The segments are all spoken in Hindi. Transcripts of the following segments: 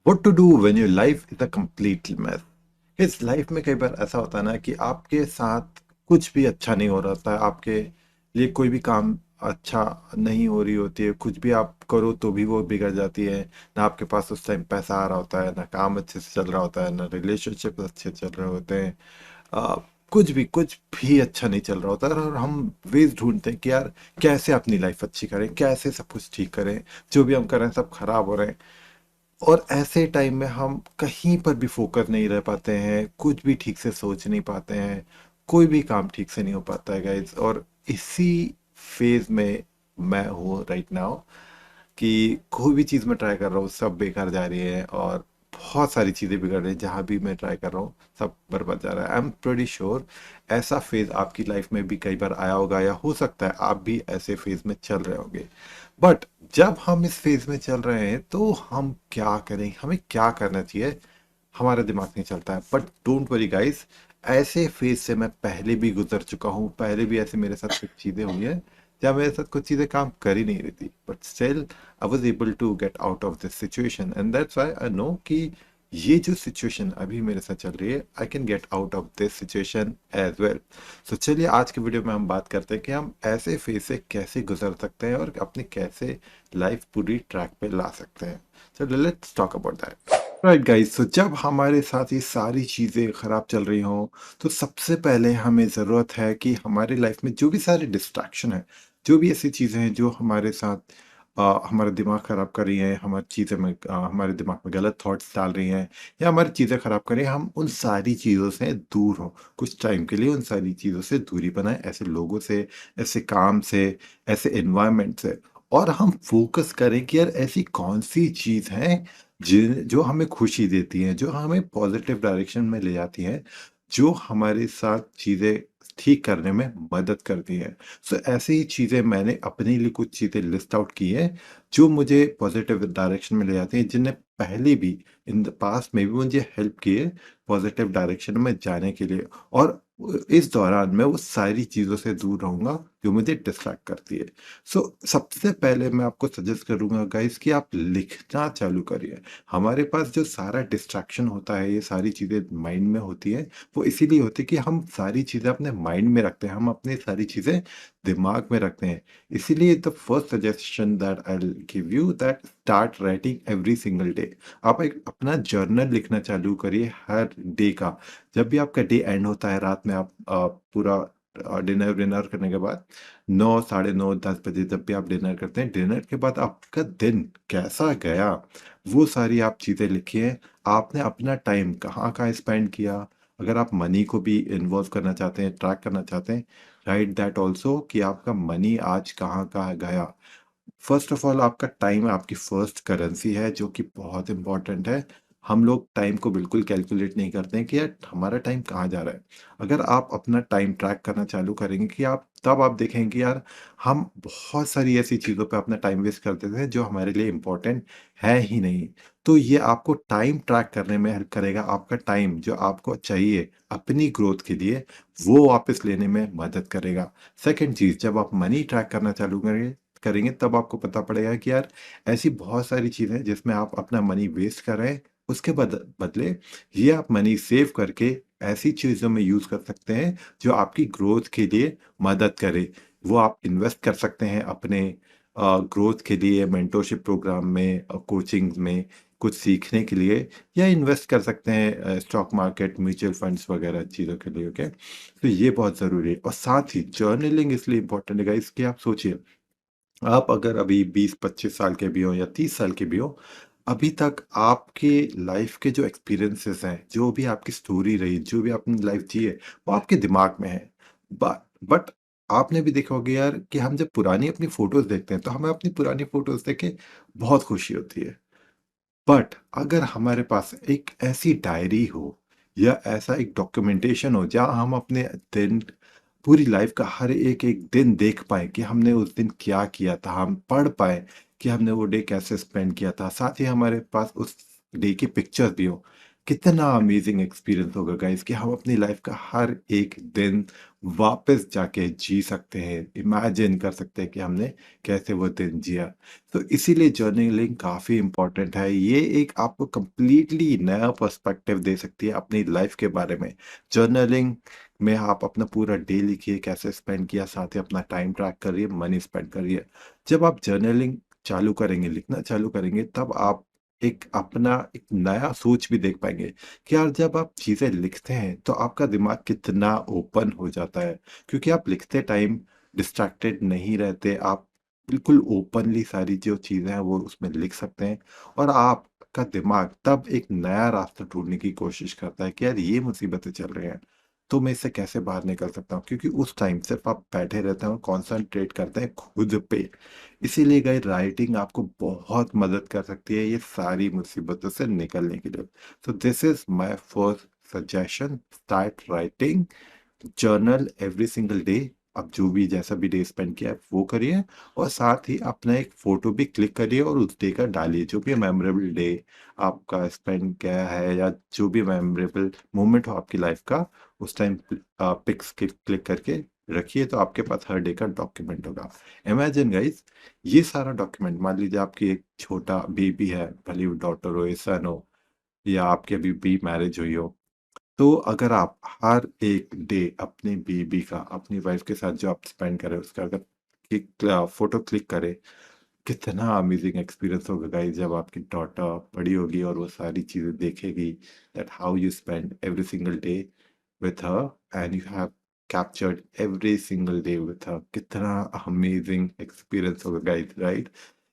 What to do when your life is a complete mess. इस लाइफ में कई बार ऐसा होता है ना कि आपके साथ कुछ भी अच्छा नहीं हो रहा होता है। आपके लिए कोई भी काम अच्छा नहीं हो रही होती है। कुछ भी आप करो तो भी वो बिगड़ जाती है। ना आपके पास उस टाइम पैसा आ रहा होता है, ना काम अच्छे से चल रहा होता है, ना रिलेशनशिप अच्छे चल रहे होते हैं। आ, कुछ भी अच्छा नहीं चल रहा होता है और हम वेज ढूंढते हैं कि यार कैसे अपनी लाइफ अच्छी करें, कैसे सब कुछ ठीक करें। जो भी हम कर रहे हैं सब खराब हो रहे हैं। और ऐसे टाइम में हम कहीं पर भी फोकस नहीं रह पाते हैं, कुछ भी ठीक से सोच नहीं पाते हैं, कोई भी काम ठीक से नहीं हो पाता है गाइस। और इसी फेज में मैं हूँ राइट नाउ कि कोई भी चीज़ मैं ट्राई कर रहा हूँ सब बेकार जा रही है और बहुत सारी चीज़ें बिगड़ रही हैं। जहाँ भी मैं ट्राई कर रहा हूँ सब बर्बाद जा रहा है। आई एम प्रेटी श्योर ऐसा फेज आपकी लाइफ में भी कई बार आया होगा, या हो सकता है आप भी ऐसे फेज में चल रहे होंगे। बट जब हम इस फेज में चल रहे हैं तो हम क्या करें, हमें क्या करना चाहिए, हमारा दिमाग नहीं चलता है। बट डोंट वरी गाइस, ऐसे फेज से मैं पहले भी गुजर चुका हूँ। पहले भी ऐसे मेरे साथ कुछ चीज़ें हुई हैं जहाँ मेरे साथ कुछ चीज़ें काम कर ही नहीं रही थी, but still I was able to get out of this situation and that's why I know कि ये जो सिचुएशन अभी मेरे साथ चल रही है I can get out of this situation as well. तो चलिए आज के वीडियो में हम बात करते हैं कि हम ऐसे फेज से कैसे गुजर सकते हैं और अपनी कैसे लाइफ पूरी ट्रैक पे ला सकते हैं। चलो let's talk about that. Right guys, तो जब हमारे साथ ये सारी चीज़ें खराब चल रही हों तो सबसे पहले हमें ज़रूरत है कि हमारी लाइफ में जो भी सारे डिस्ट्रैक्शन है, जो भी ऐसी चीज़ें हैं जो हमारे साथ हमारा दिमाग ख़राब कर रही हैं, हमारी चीज़ें में हमारे दिमाग में गलत थॉट्स डाल रही हैं या हमारी चीज़ें ख़राब कर रही हैं, हम उन सारी चीज़ों से दूर हों। कुछ टाइम के लिए उन सारी चीज़ों से दूरी बनाएं, ऐसे लोगों से, ऐसे काम से, ऐसे एनवायरनमेंट से। और हम फोकस करें कि यार ऐसी कौन सी चीज़ है जो हमें खुशी देती हैं, जो हमें पॉजिटिव डायरेक्शन में ले जाती हैं, जो हमारे साथ चीज़ें ठीक करने में मदद करती हैं। सो ऐसे ही चीज़ें मैंने अपने लिए कुछ चीज़ें लिस्ट आउट की हैं, जो मुझे पॉजिटिव डायरेक्शन में ले जाती हैं, जिनने पहले भी इन द पास्ट में भी मुझे हेल्प किए पॉजिटिव डायरेक्शन में जाने के लिए। और इस दौरान मैं वो सारी चीज़ों से दूर रहूँगा जो मुझे डिस्ट्रैक्ट करती है। सो सबसे पहले मैं आपको सजेस्ट करूँगा गाइस कि आप लिखना चालू करिए। हमारे पास जो सारा डिस्ट्रैक्शन होता है, ये सारी चीज़ें माइंड में होती हैं, वो इसीलिए होती है कि हम सारी चीज़ें अपने माइंड में रखते हैं, हम अपनी सारी चीज़ें दिमाग में रखते हैं। इसीलिए the first suggestion that I will give you that start writing every single day. आप एक अपना जर्नल लिखना चालू करिए हर डे का। जब भी आपका डे एंड होता है, रात में आप पूरा डिनर विनर करने के बाद 9, साढ़े 9, 10 बजे जब भी आप डिनर करते हैं, डिनर के बाद आपका दिन कैसा गया, वो सारी आप चीज़ें लिखिए। आपने अपना टाइम कहाँ-कहाँ स्पेंड किया। अगर आप मनी को भी इन्वॉल्व करना चाहते हैं, ट्रैक करना चाहते हैं, राइट दैट ऑल्सो कि आपका मनी आज कहाँ-कहाँ गया। फर्स्ट ऑफ ऑल आपका टाइम आपकी फर्स्ट करेंसी है, जो कि बहुत इंपॉर्टेंट है। हम लोग टाइम को बिल्कुल कैलकुलेट नहीं करते हैं कि यार हमारा टाइम कहाँ जा रहा है। अगर आप अपना टाइम ट्रैक करना चालू करेंगे कि आप तब आप देखेंगे कि यार हम बहुत सारी ऐसी चीज़ों पे अपना टाइम वेस्ट कर देते हैं जो हमारे लिए इम्पोर्टेंट है ही नहीं। तो ये आपको टाइम ट्रैक करने में हेल्प करेगा। आपका टाइम जो आपको चाहिए अपनी ग्रोथ के लिए, वो वापस लेने में मदद करेगा। सेकंड चीज़, जब आप मनी ट्रैक करना चालू करेंगे तब आपको पता पड़ेगा कि यार ऐसी बहुत सारी चीज़ें हैं जिसमें आप अपना मनी वेस्ट कर रहे हैं। उसके बदले ये आप मनी सेव करके ऐसी चीज़ों में यूज़ कर सकते हैं जो आपकी ग्रोथ के लिए मदद करे। वो आप इन्वेस्ट कर सकते हैं अपने ग्रोथ के लिए, मेंटरशिप प्रोग्राम में, कोचिंग में, कुछ सीखने के लिए, या इन्वेस्ट कर सकते हैं स्टॉक मार्केट, म्यूचुअल फंड्स वगैरह चीज़ों के लिए। ओके, तो ये बहुत ज़रूरी है। और साथ ही जर्नलिंग इसलिए इम्पोर्टेंट है गाइस कि आप सोचिए, आप अगर अभी 20-25 साल के भी हो या 30 साल के भी हो, अभी तक आपके लाइफ के जो एक्सपीरियंसेस हैं, जो भी आपकी स्टोरी रही, जो भी आपने लाइफ जी है, वो आपके दिमाग में है। बट आपने भी देखा होगा यार कि हम जब पुरानी अपनी फोटोज़ देखते हैं, तो हमें अपनी पुरानी फोटोज़ देख के बहुत खुशी होती है। बट अगर हमारे पास एक ऐसी डायरी हो या ऐसा एक डॉक्यूमेंटेशन हो जहाँ हम अपने दिन, पूरी लाइफ का हर एक एक दिन देख पाए कि हमने उस दिन क्या किया था, हम पढ़ पाए कि हमने वो डे कैसे स्पेंड किया था, साथ ही हमारे पास उस डे की पिक्चर्स भी हो, कितना अमेजिंग एक्सपीरियंस होगा गाइस कि हम अपनी लाइफ का हर एक दिन वापस जाके जी सकते हैं, इमेजिन कर सकते हैं कि हमने कैसे वो दिन जिया। तो इसीलिए जर्नलिंग काफ़ी इम्पोर्टेंट है। ये एक आपको कंप्लीटली नया पर्सपेक्टिव दे सकती है अपनी लाइफ के बारे में। जर्नलिंग में आप अपना पूरा डे लिखिए, कैसे स्पेंड किया, साथ ही अपना टाइम ट्रैक करिए, मनी स्पेंड करिए। जब आप जर्नलिंग चालू करेंगे, लिखना चालू करेंगे, तब आप एक अपना एक नया सोच भी देख पाएंगे कि यार जब आप चीज़ें लिखते हैं तो आपका दिमाग कितना ओपन हो जाता है, क्योंकि आप लिखते टाइम डिस्ट्रैक्टेड नहीं रहते, आप बिल्कुल ओपनली सारी जो चीज़ें हैं वो उसमें लिख सकते हैं। और आपका दिमाग तब एक नया रास्ता ढूंढने की कोशिश करता है कि यार ये मुसीबतें चल रही हैं, तो मैं इससे कैसे बाहर निकल सकता हूँ, क्योंकि उस टाइम सिर्फ आप बैठे रहते हैं और कॉन्सेंट्रेट करते हैं खुद पे। इसीलिए गई राइटिंग आपको बहुत मदद कर सकती है ये सारी मुसीबतों से निकलने के लिए। So this is my first suggestion. Start writing journal every single day. आप जो भी जैसा भी डे स्पेंड किया है वो करिए, और साथ ही अपना एक फोटो भी क्लिक करिए और उस डे का डालिए, जो भी मेमोरेबल डे आपका स्पेंड किया है या जो भी मेमोरेबल मोमेंट हो आपकी लाइफ का, उस टाइम पिक्स क्लिक करके रखिए, तो आपके पास हर डे का डॉक्यूमेंट होगा। इमेजिन गाइस, ये सारा डॉक्यूमेंट, मान लीजिए आपकी एक छोटा बेबी है, भले वो डॉटर हो या सन हो, या आपकी अभी भी मैरिज हुई हो, तो अगर आप हर एक डे अपने बेबी का, अपनी वाइफ के साथ जो आप स्पेंड करें उसका अगर फोटो क्लिक करें, कितना अमेजिंग एक्सपीरियंस होगा गाइस जब आपकी डॉटर बड़ी होगी और वो सारी चीजें देखेगी, that how you spend every single day with her and you have captured every single day with her। कितना अमेजिंग एक्सपीरियंस होगा गाइस, राइट?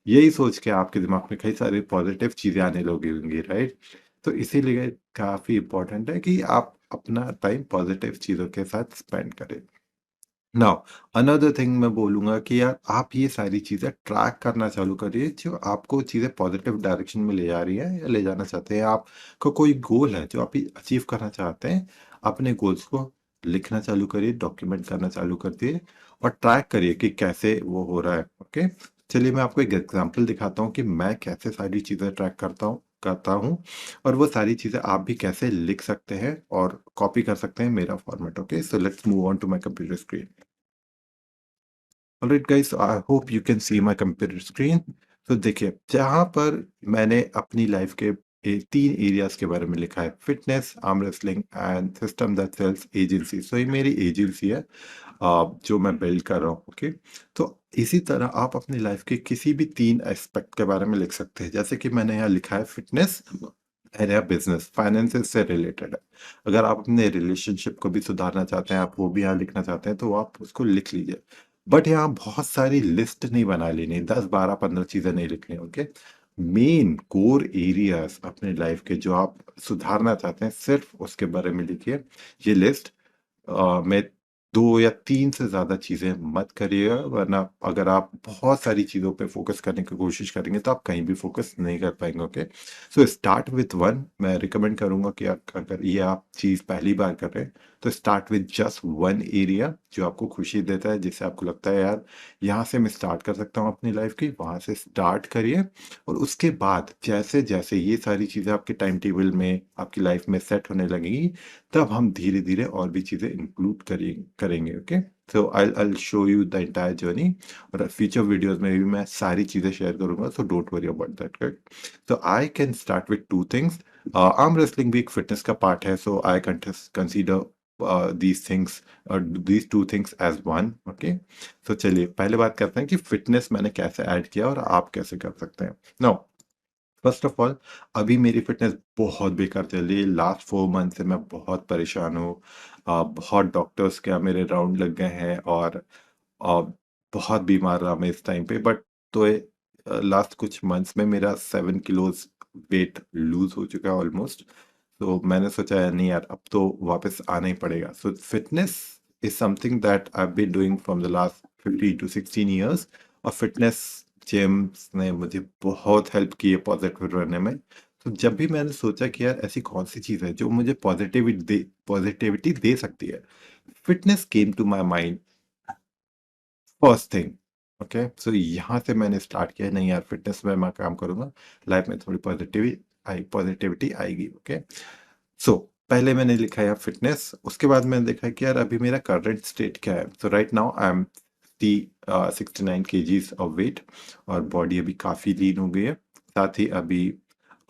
यही सोच के आपके दिमाग में कई सारी पॉजिटिव चीजें आने लगी होंगी, राइट? तो इसीलिए काफी इम्पोर्टेंट है कि आप अपना टाइम पॉजिटिव चीजों के साथ स्पेंड करें। नाउ अनदर थिंग मैं बोलूँगा कि यार आप ये सारी चीज़ें ट्रैक करना चालू करिए, जो आपको चीज़ें पॉजिटिव डायरेक्शन में ले जा रही हैं या ले जाना चाहते हैं। आपका कोई गोल है जो आप अचीव करना चाहते हैं, अपने गोल्स को लिखना चालू करिए, डॉक्यूमेंट करना चालू कर दिए और ट्रैक करिए कि कैसे वो हो रहा है। ओके, चलिए मैं आपको एक एग्जांपल दिखाता हूँ कि मैं कैसे सारी चीज़ें ट्रैक करता हूँ, और वो सारी चीज़ें आप भी कैसे लिख सकते हैं और कॉपी कर सकते हैं मेरा format. Okay, so let's move on to my computer screen. Alright guys, I hope you can see my computer screen. तो देखिए, जहाँ पर मैंने अपनी लाइफ के तीन एरियाज के बारे में लिखा है: fitness, arm wrestling and system that sales agency. So ये मेरी एजेंसी है, जो मैं बिल्ड कर रहा हूँ। ओके, तो इसी तरह आप अपनी लाइफ के किसी भी तीन एस्पेक्ट के बारे में लिख सकते हैं, जैसे कि मैंने यहाँ लिखा है फिटनेस एंड या बिजनेस, फाइनेंसेस से रिलेटेड है। अगर आप अपने रिलेशनशिप को भी सुधारना चाहते हैं, आप वो भी यहाँ लिखना चाहते हैं, तो आप उसको लिख लीजिए। बट यहाँ बहुत सारी लिस्ट नहीं बना लेनी, 10 12 15 चीजें नहीं लिखनी। ओके, मेन कोर एरियाज अपने लाइफ के जो आप सुधारना चाहते हैं, सिर्फ उसके बारे में लिखिए। ये लिस्ट में 2 या 3 से ज़्यादा चीज़ें मत करिएगा, वरना अगर आप बहुत सारी चीज़ों पे फ़ोकस करने की कोशिश करेंगे तो आप कहीं भी फ़ोकस नहीं कर पाएँगे। ओके? So start with 1। मैं रिकमेंड करूँगा कि अगर ये आप चीज़ पहली बार कर रहे हैं, तो स्टार्ट विथ जस्ट 1 एरिया जो आपको खुशी देता है, जिससे आपको लगता है यार यहाँ से मैं स्टार्ट कर सकता हूँ अपनी लाइफ़ की, वहाँ से स्टार्ट करिए। और उसके बाद जैसे-जैसे ये सारी चीज़ें आपके टाइम टेबल में, आपकी लाइफ़ में सेट होने लगेंगी, तब हम धीरे-धीरे और भी चीज़ें इंक्लूड करेंगे। Okay? So I will show you the entire journey, और फ्यूचर वीडियोज़ में भी मैं सारी चीज़ें शेयर करूँगा, so don't worry about that, right? तो I can start with 2 things. Arm wrestling भी एक फिटनेस का पार्ट है, so I consider these things these 2 things as one। Okay? तो चलिए पहले बात करते हैं कि फिटनेस मैंने कैसे ऐड किया और आप कैसे कर सकते हैं। नाउ फर्स्ट ऑफ ऑल, अभी मेरी फिटनेस बहुत बेकार चल रही है। लास्ट 4 मंथ से मैं बहुत परेशान हूँ। बहुत डॉक्टर्स के यहाँ मेरे राउंड लग गए हैं, और अ, बहुत बीमार रहा मैं इस टाइम पे। बट तो लास्ट कुछ मंथ्स में मेरा 7 किलोज वेट लूज हो चुका है ऑलमोस्ट। तो मैंने सोचा है नहीं यार, अब तो वापस आना ही पड़ेगा। So fitness is something that I been doing from the last 15 to 16 years। और फिटनेस जिम्स ने मुझे बहुत हेल्प की है पॉजिटिव रहने में। तो जब भी मैंने सोचा कि यार ऐसी कौन सी चीज़ है जो मुझे पॉजिटिविटी दे सकती है, fitness came to my mind first thing. Okay, so यहाँ से मैंने स्टार्ट किया, नहीं यार फिटनेस में मैं काम करूँगा, लाइफ में थोड़ी पॉजिटिविटी आएगी। ओके, सो पहले मैंने लिखा है फिटनेस, उसके बाद मैंने देखा कि यार अभी मेरा करंट स्टेट क्या है। So right now I am the 69 kgs of weight, और बॉडी अभी काफ़ी लीन हो गई है। साथ ही अभी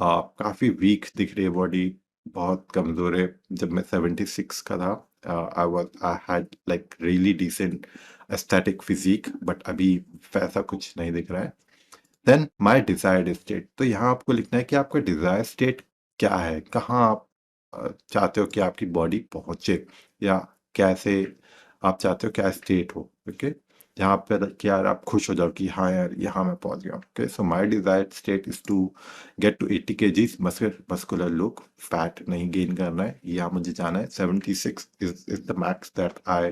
काफ़ी वीक दिख रही है बॉडी, बहुत कमज़ोर है। जब मैं 76 का था, I had like really decent aesthetic physique, but अभी वैसा कुछ नहीं दिख रहा है। देन माई डिजायर्ड स्टेट, तो यहाँ आपको लिखना है कि आपका डिजायर स्टेट क्या है, कहाँ आप चाहते हो कि आपकी बॉडी पहुंचे, या कैसे आप चाहते हो क्या स्टेट हो। ओके, जहाँ पर कि यार आप खुश हो जाओ कि हाँ यार यहाँ मैं पहुंच गया। Okay, so my desired state is to get to 80 kgs muscular look, fat नहीं गेन करना है, यहाँ मुझे जाना है। 76 is the max that I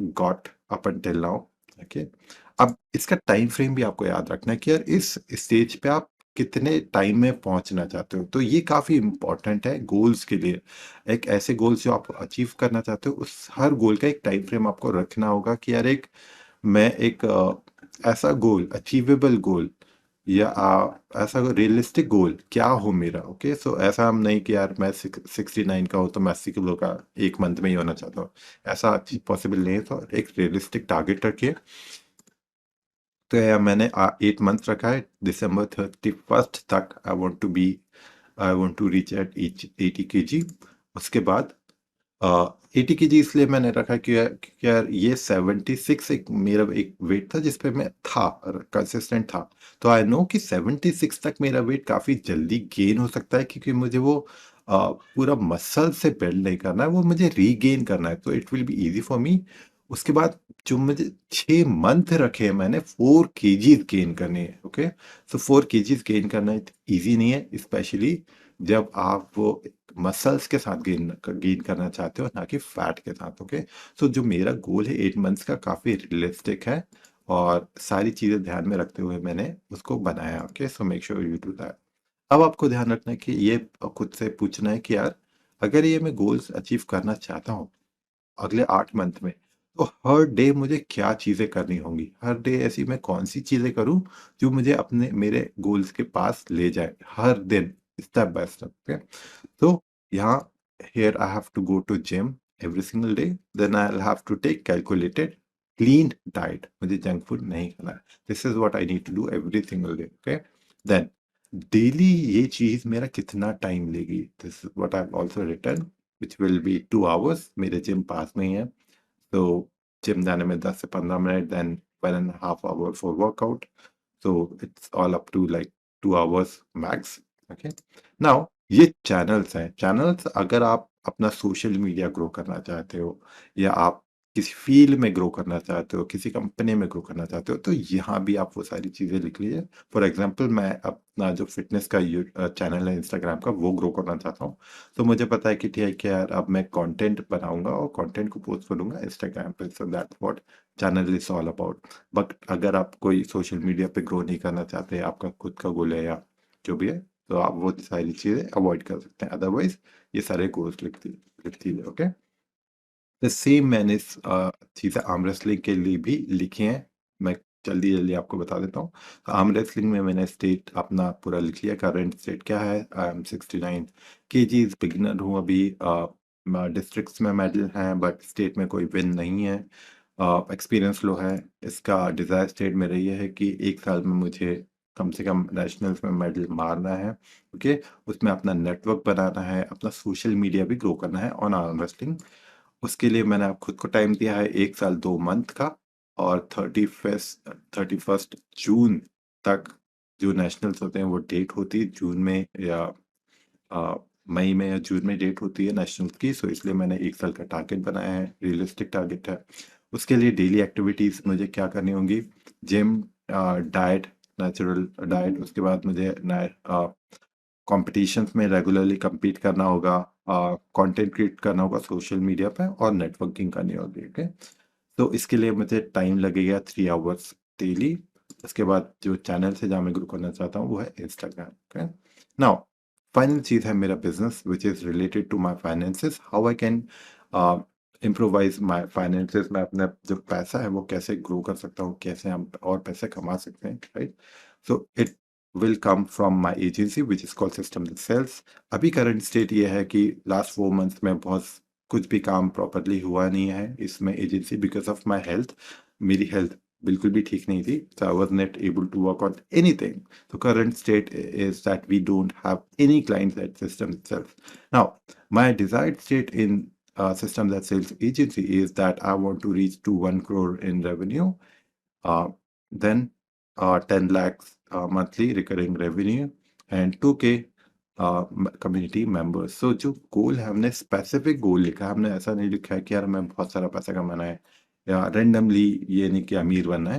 got up until now. Okay, अब इसका टाइम फ्रेम भी आपको याद रखना है कि यार इस स्टेज पे आप कितने टाइम में पहुंचना चाहते हो। तो ये काफी इंपॉर्टेंट है गोल्स के लिए। एक ऐसे गोल्स जो आप अचीव करना चाहते हो, उस हर गोल का एक टाइम फ्रेम आपको रखना होगा कि यार मैं एक ऐसा गोल, अचीवेबल गोल, या ऐसा रियलिस्टिक गोल क्या हो मेरा। ओके, सो ऐसा हम नहीं कि यार मैं 69 का हूँ तो मैं 80 किलो का एक मंथ में ही होना चाहता हूँ, ऐसा पॉसिबल नहीं है। तो एक रियलिस्टिक टारगेट रखिए। तो यार मैंने 8 मंथ रखा है, December 31st तक I want to reach at 80 kg। उसके बाद 80 kg इसलिए मैंने रखा कि यार ये 76 एक मेरा एक वेट था जिसपे मैं था, कंसिस्टेंट था। तो आई नो कि 76 तक मेरा वेट काफ़ी जल्दी गेन हो सकता है, क्योंकि मुझे वो पूरा मसल से बिल्ड नहीं करना है, वो मुझे रीगेन करना है, तो it will be easy for me. उसके बाद जो मुझे 6 मंथ रखे हैं मैंने 4 kgs गेन करने हैं। ओके, सो 4 kgs गेन करना इजी नहीं है, स्पेशली जब आप वो मसल्स के साथ गेन करना चाहते हो, ना कि फैट के साथ। ओके, सो जो मेरा गोल है 8 मंथ्स का, काफ़ी रियलिस्टिक है, और सारी चीज़ें ध्यान में रखते हुए मैंने उसको बनाया। Okay, so make sure you do that. अब आपको ध्यान रखना है कि ये खुद से पूछना है कि यार अगर ये मैं गोल्स अचीव करना चाहता हूँ अगले 8 मंथ में, तो हर डे मुझे क्या चीज़ें करनी होंगी, हर डे ऐसी मैं कौन सी चीज़ें करूँ जो मुझे अपने मेरे गोल्स के पास ले जाए हर दिन, step by step. So yeah, here I have to go to gym every single day. Then I'll have to take calculated clean diet. मुझे जंक फूड नहीं खाना है. This is what I need to do every single day. Okay. Then daily ये चीज मेरा कितना टाइम लेगी. This is what I've also written, which will be 2 hours. मेरे जिम पास में ही है. So जिम जाने में 10 से 15 minute, then 1.5 hour for workout. So it's all up to like 2 hours max. Okay. Now ये चैनल्स हैं। चैनल्स अगर आप अपना सोशल मीडिया ग्रो करना चाहते हो, या आप किसी फील्ड में ग्रो करना चाहते हो, किसी कंपनी में ग्रो करना चाहते हो, तो यहाँ भी आप वो सारी चीज़ें लिख लीजिए। फॉर एग्जांपल मैं अपना जो फ़िटनेस का चैनल है इंस्टाग्राम का, वो ग्रो करना चाहता हूँ। तो मुझे पता है कि ठीक है कि यार अब मैं कंटेंट बनाऊँगा और कंटेंट को पोस्ट करूँगा इंस्टाग्राम पे। So that's what channel is all about. But अगर आप कोई सोशल मीडिया पे ग्रो नहीं करना चाहते, आपका खुद का गोल है या जो भी है, तो आप वो सारी चीज़ें अवॉइड कर सकते हैं। अदरवाइज ये सारे गोल्स लिख दीजिए। ओके, द सेम मैंने चीज़ें आर्म रेसलिंग के लिए भी लिखी हैं। मैं जल्दी जल्दी आपको बता देता हूँ। तो आर्म रेसलिंग में मैंने स्टेट अपना पूरा लिख लिया। करंट स्टेट क्या है, आई एम 69 kgs, बिगिनर हूँ अभी। डिस्ट्रिक्ट्स में मेडल हैं, बट स्टेट में कोई विन नहीं है। एक्सपीरियंस लो है। इसका डिज़ायर स्टेट मेरा ये है कि 1 साल में मुझे कम से कम नेशनल्स में मेडल मारना है। ओके, उसमें अपना नेटवर्क बनाना है, अपना सोशल मीडिया भी ग्रो करना है ऑन आर्म रेसलिंग। उसके लिए मैंने अब खुद को टाइम दिया है 1 साल 2 मंथ का, और 31st जून तक जो नेशनल्स होते हैं वो डेट होती है जून में, या अ, मई में या जून में डेट होती है नेशनल्स की। सो इसलिए मैंने 1 साल का टारगेट बनाया है, रियलिस्टिक टारगेट है। उसके लिए डेली एक्टिविटीज़ मुझे क्या करनी होंगी, जिम, डाइट, नेचुरल डाइट। उसके बाद मुझे कॉम्पिटिशन्स में रेगुलरली compete करना होगा, कंटेंट क्रिएट करना होगा सोशल मीडिया पे, और नेटवर्किंग करनी होगी। ओके, तो इसके लिए मुझे टाइम लगेगा 3 hours डेली। उसके बाद जो चैनल से जहाँ मैं ग्रो करना चाहता हूँ वो है इंस्टाग्राम। ओके, नाउ फाइनल चीज़ है मेरा business which is related to my finances, how I can improvise my finances. मैं अपना जो पैसा है वो कैसे ग्रो कर सकता हूँ, कैसे हम और पैसे कमा सकते हैं, right. So it will come from my agency which is called system that sells. अभी करंट स्टेट ये है कि लास्ट 4 मंथ्स में बहुत कुछ भी काम प्रॉपरली हुआ नहीं है इसमें agency, because of my health. मेरी हेल्थ बिल्कुल भी ठीक नहीं थी, so I was not able to work on anything. So current state is that we don't have any clients at System itself. Now, my desired state in System that sales agency is that I want to reach to 1 crore in revenue, uh, then 10 lakhs monthly recurring revenue and 2K community members. So जो गोल है, हमने स्पेसिफिक गोल लिखा है, हमने ऐसा नहीं लिखा है कि यार हमें बहुत सारा पैसा कमाना है या रेंडमली ये नहीं कि अमीर बनना है।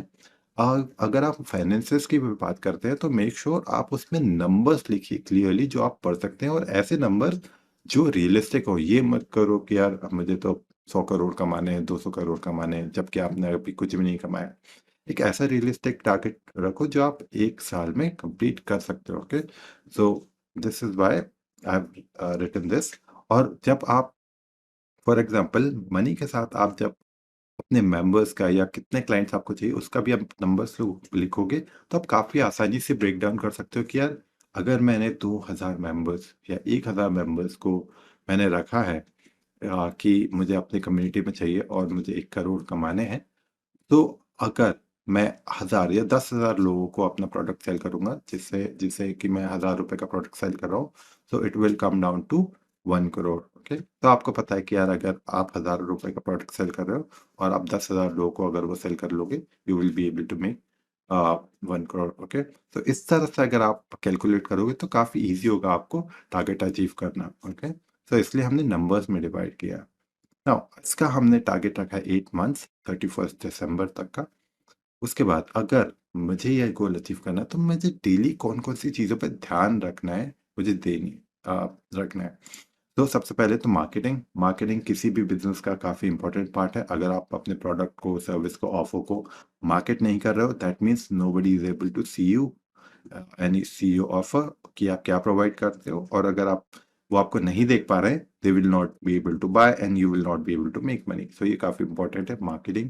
अगर आप फाइनेंसेस की भी बात करते हैं तो मेक श्योर आप उसमें नंबर्स लिखिए क्लियरली जो आप पढ़ सकते हैं, और ऐसे नंबर जो रियलिस्टिक हो। ये मत करो कि यार मुझे तो 100 करोड़ कमाने हैं, 200 करोड़ कमाने हैं, जबकि आपने अभी कुछ भी नहीं कमाया। एक ऐसा रियलिस्टिक टारगेट रखो जो आप एक साल में कंप्लीट कर सकते हो। Okay, so this is why I have written this. और जब आप फॉर एग्जांपल मनी के साथ आप जब अपने मेंबर्स का या कितने क्लाइंट्स आपको चाहिए उसका भी आप नंबर्स लिखोगे तो आप काफ़ी आसानी से ब्रेक डाउन कर सकते हो कि यार अगर मैंने 2000 मेंबर्स या 1000 मेंबर्स को मैंने रखा है कि मुझे अपनी कम्युनिटी में चाहिए और मुझे 1 करोड़ कमाने हैं, तो अगर मैं 1000 या 10,000 लोगों को अपना प्रोडक्ट सेल करूंगा, जिससे जिसे कि मैं 1000 रुपए का प्रोडक्ट सेल कर रहा हूँ, so it will come down to 1 crore. Okay, तो आपको पता है कि यार अगर आप 1000 रुपए का प्रोडक्ट सेल कर रहे हो और आप 10,000 लोगों को अगर वो सेल कर लोगे, you will be able to make 1 crore. Okay, तो इस तरह से अगर आप कैलकुलेट करोगे तो काफ़ी ईजी होगा आपको टारगेट अचीव करना। ओके, तो इसलिए हमने नंबर्स में डिवाइड किया। नाउ इसका हमने टारगेट रखा है 8 मंथ्स, 31 दिसंबर तक का। उसके बाद अगर मुझे ये गोल अचीव करना है तो मुझे डेली कौन कौन सी चीज़ों पर ध्यान रखना है, मुझे रखना है। तो सबसे पहले तो मार्केटिंग। मार्केटिंग किसी भी बिजनेस का काफ़ी इंपॉर्टेंट पार्ट है। अगर आप अपने प्रोडक्ट को, सर्विस को, ऑफर को मार्केट नहीं कर रहे हो, that means nobody is able to see you any see you offer कि आप क्या प्रोवाइड करते हो। और अगर आप वो आपको नहीं देख पा रहे हैं, they will not be able to buy and you will not be able to make money. So ये काफ़ी इंपॉर्टेंट है marketing.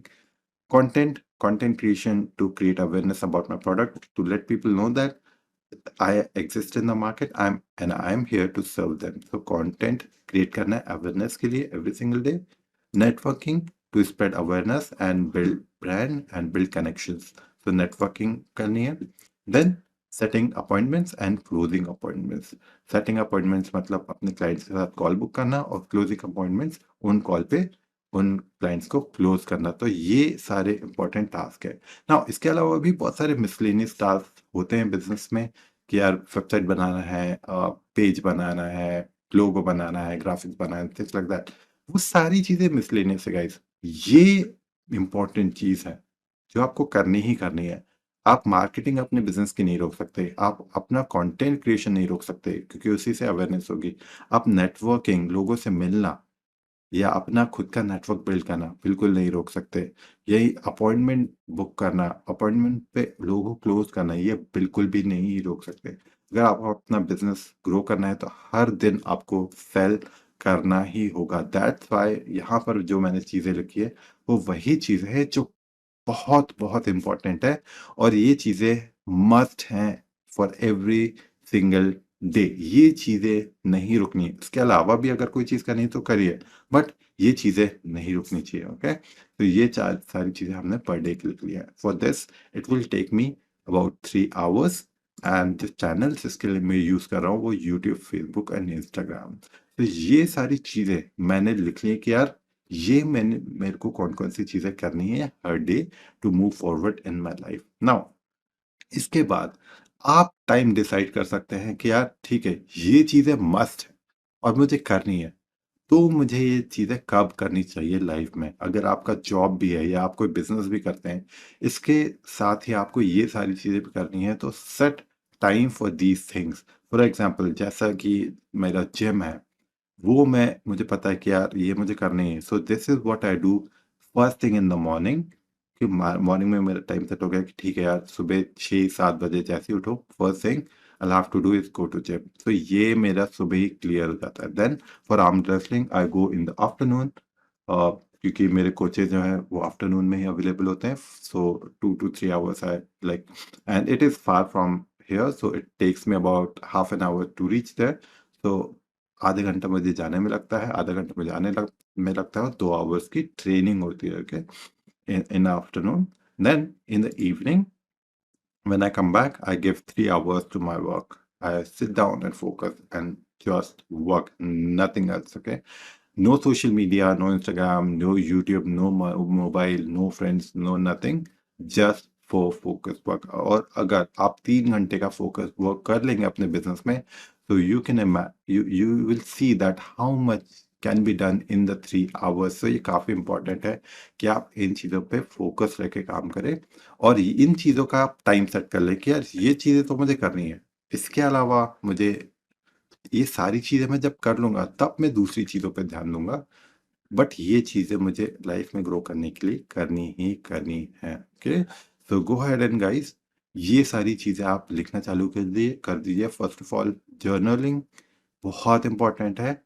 Content creation to create awareness about my product, to let people know that I exist in the market, I'm here to serve them. So content create करना है awareness के लिए every single day. Networking to spread awareness and build brand and build connections. So networking करनी है। Then setting appointments and closing appointments. Setting appointments मतलब अपने clients के साथ कॉल बुक करना, और closing appointments उन कॉल पे उन क्लाइंट्स को क्लोज करना। तो ये सारे इंपॉर्टेंट टास्क है ना। इसके अलावा भी बहुत सारे मिसलेनियस टास्क होते हैं बिजनेस में कि यार वेबसाइट बनाना है, पेज बनाना है, लोगो बनाना है, ग्राफिक्स बनाना है, थिंग्स लाइक दैट। वो सारी चीजें मिसलेनियस है गाइस। ये इंपॉर्टेंट चीज है जो आपको करनी ही करनी है। आप मार्केटिंग अपने बिजनेस की नहीं रोक सकते, आप अपना कंटेंट क्रिएशन नहीं रोक सकते क्योंकि उसी से अवेयरनेस होगी। आप नेटवर्किंग, लोगों से मिलना या अपना खुद का नेटवर्क बिल्ड करना बिल्कुल नहीं रोक सकते। यही अपॉइंटमेंट बुक करना, अपॉइंटमेंट पे लोगों को क्लोज करना, ये बिल्कुल भी नहीं रोक सकते। अगर आपको अपना बिजनेस ग्रो करना है तो हर दिन आपको सेल करना ही होगा। दैट्स वाई यहाँ पर जो मैंने चीज़ें लिखी है वो वही चीज़ें हैं जो बहुत बहुत इंपॉर्टेंट है, और ये चीज़ें मस्ट हैं फॉर एवरी सिंगल डे। ये चीज़ें नहीं रुकनी है। इसके अलावा भी अगर कोई चीज़ करनी है तो करिए, बट ये चीज़ें नहीं रुकनी चाहिए। ओके, तो ये चार सारी चीज़ें हमने पर डे के लिख लिया है। For this it will take me about 3 hours. And जो चैनल जिसके लिए मैं यूज़ कर रहा हूँ वो यूट्यूब, फेसबुक एंड इंस्टाग्राम। तो ये सारी चीज़ें मैंने लिख ली है कि यार ये मेरे को कौन कौन सी चीज़ें करनी है हर day to move forward in my life. Now इसके बाद आप टाइम डिसाइड कर सकते हैं कि यार ठीक है, ये चीज़ें मस्ट है और मुझे करनी है। तो मुझे ये चीज़ें कब करनी चाहिए लाइफ में? अगर आपका जॉब भी है या आप कोई बिजनेस भी करते हैं, इसके साथ ही आपको ये सारी चीज़ें भी करनी है, तो set time for these things. For example जैसा कि मेरा जिम है, वो मुझे पता है कि यार ये मुझे करनी है। सो this is what I do first thing in the morning. कि मॉर्निंग में मेरा टाइम सेट हो गया कि ठीक है यार, सुबह 6-7 बजे जैसे ही उठो, first thing I have to do is go to gym. तो ये मेरा सुबह ही क्लियर हो जाता है। Then for arm wrestling I go in the afternoon, क्योंकि मेरे कोचेज जो हैं वो आफ्टरनून में ही अवेलेबल होते हैं। सो 2 to 3 hours I like, and it is far from here, so it takes me about half an hour to reach there. So आधे घंटा मुझे जाने में लगता है, आधा घंटा मुझे में लगता है, और 2 hours की ट्रेनिंग होती है, okay, in afternoon. Then in the evening, when I come back, I give 3 hours to my work. I sit down and focus and just work, nothing else, okay? No social media, no Instagram, no YouTube, no mobile, no friends, no nothing. Just for focus work. और अगर आप 3 घंटे का फोकस वर्क कर लेंगे अपने बिजनेस में, तो you will see that how much can be done in the 3 hours. So ये काफी इंपॉर्टेंट है कि आप इन चीजों पे फोकस रख के काम करें, और इन चीजों का आप टाइम सेट कर लें कि यार ये चीजें तो मुझे करनी है, इसके अलावा मुझे ये सारी चीजें मैं जब कर लूंगा तब मैं दूसरी चीजों पे ध्यान दूंगा, बट ये चीजें मुझे लाइफ में ग्रो करने के लिए करनी ही करनी है, okay? So go ahead and guys, ये सारी चीजें आप लिखना चालू कर दीजिए। फर्स्ट ऑफ ऑल, जर्नलिंग बहुत इंपॉर्टेंट है।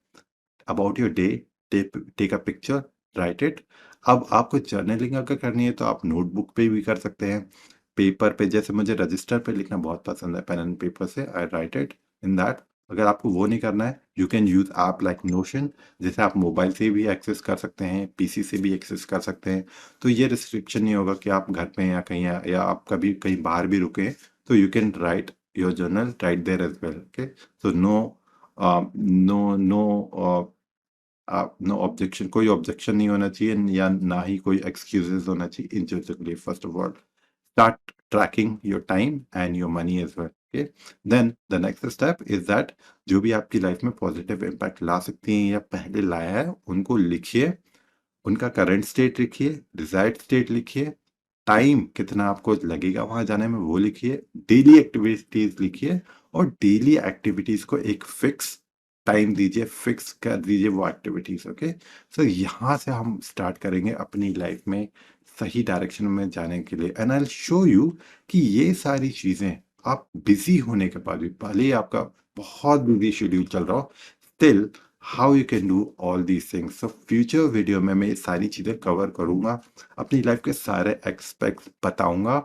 About your day, take a picture, write it. अब आपको जर्नलिंग अगर करनी है तो आप नोटबुक पे भी कर सकते हैं, पेपर पे, जैसे मुझे रजिस्टर पे लिखना बहुत पसंद है, पेन एंड पेपर से आई राइट इट इन दैट। अगर आपको वो नहीं करना है, you can use app like notion, जैसे आप मोबाइल से भी एक्सेस कर सकते हैं, पीसी से भी एक्सेस कर सकते हैं। तो ये रिस्ट्रिक्शन नहीं होगा कि आप घर पे या कहीं, या आप कभी कहीं बाहर भी रुके, तो you can write your journal right there as well, okay? So no no objection, कोई ऑब्जेक्शन नहीं होना चाहिए, या ना ही कोई एक्सक्यूजेस होना चाहिए इन चीजों के लिए। First of all, start tracking your time and your money as well, okay? Then the next step is that जो भी आपकी लाइफ में पॉजिटिव इम्पैक्ट ला सकती हैं या पहले लाया है, उनको लिखिए, उनका करंट स्टेट लिखिए, डिजायर्ड स्टेट लिखिए, टाइम कितना आपको लगेगा वहां जाने में वो लिखिए, डेली एक्टिविटीज लिखिए, और डेली एक्टिविटीज को एक फिक्स टाइम दीजिए, फिक्स कर दीजिए वो एक्टिविटीज, ओके? सो यहाँ से हम स्टार्ट करेंगे अपनी लाइफ में सही डायरेक्शन में जाने के लिए, and I will show you कि ये सारी चीजें आप बिजी होने के बाद भी, भले ही आपका बहुत बिजी शेड्यूल चल रहा हो, still how you can do all these things. So future video में मैं ये सारी चीजें कवर करूंगा, अपनी लाइफ के सारे एक्सपेक्ट्स बताऊंगा।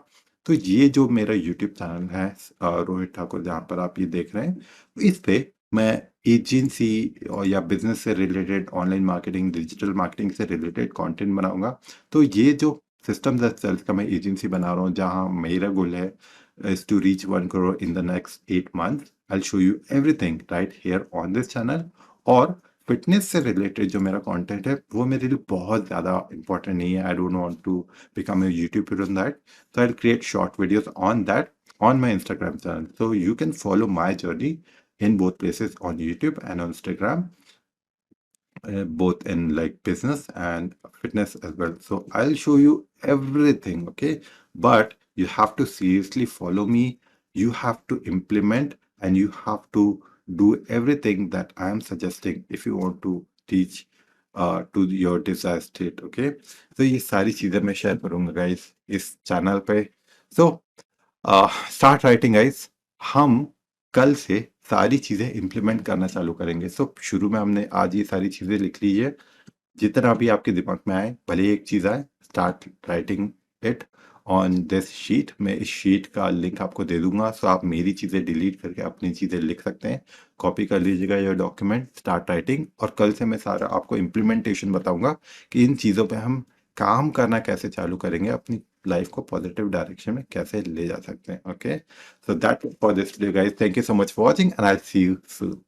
तो ये जो मेरा यूट्यूब चैनल है, रोहित ठाकुर, जहाँ पर आप ये देख रहे हैं, इस पे मैं एजेंसी और या बिजनेस से related, online marketing, digital marketing से रिलेटेड कंटेंट बनाऊंगा। तो ये जो सिस्टम्स एंड सेल्स का मैं एजेंसी बना रहा हूँ, जहाँ मेरा गोल है is to reach 1 crore in the next 8 months. I'll show you everything right here on this channel. और फिटनेस से रिलेटेड जो मेरा कंटेंट है वो मेरे लिए बहुत ज़्यादा इंपॉर्टेंट नहीं है। I don't want to become a YouTuber on that, so I'll create short videos on that on my Instagram channel. So you can follow my journey in both places, on YouTube and on Instagram, both in like business and fitness as well. So I'll show you everything, okay? But you have to seriously follow me. You have to implement, and you have to do everything that I am suggesting if you want to teach to your desired state, okay? So ये सारी चीजें मैं शेयर करूंगा गाइस इस चैनल पे। So स्टार्ट राइटिंग गाइस, हम कल से सारी चीजें इम्प्लीमेंट करना चालू करेंगे। सो शुरू में हमने आज ये सारी चीजें लिख लीजिए, जितना भी आपके दिमाग में आए, भले ही एक चीज आए, start writing it on this sheet. मैं इस शीट का लिंक आपको दे दूंगा, सो आप मेरी चीजें डिलीट करके अपनी चीजें लिख सकते हैं। कॉपी कर लीजिएगा ये डॉक्यूमेंट, स्टार्ट राइटिंग, और कल से मैं सारा आपको इम्प्लीमेंटेशन बताऊंगा कि इन चीजों पे हम काम करना कैसे चालू करेंगे, अपनी लाइफ को पॉजिटिव डायरेक्शन में कैसे ले जा सकते हैं, okay? So that for this guys, thank you so much for watching, and I see you soon.